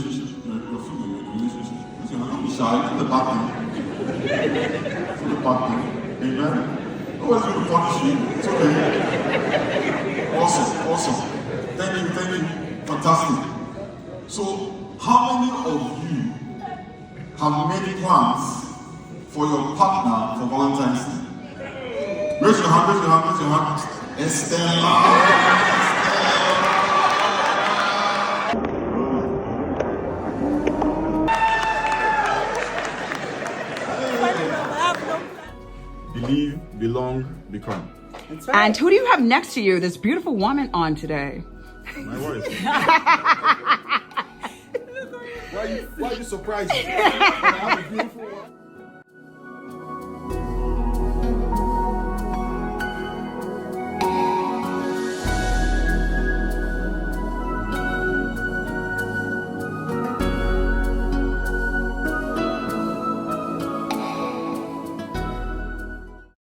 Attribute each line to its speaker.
Speaker 1: relationship, you're feeling in a relationship. Listen, don't be shy. It's the bad thing. It's the bad thing. Amen. Nobody's going to punish you. It's okay. Awesome. Thank you. Fantastic. So, how many of you have made plans for your partner for Valentine's Day? Raise your hand. Estella. Believe, belong, become.
Speaker 2: That's right.
Speaker 3: And who do you have next to you, this beautiful woman on today?
Speaker 1: My wife. Why are you surprised? I have a beautiful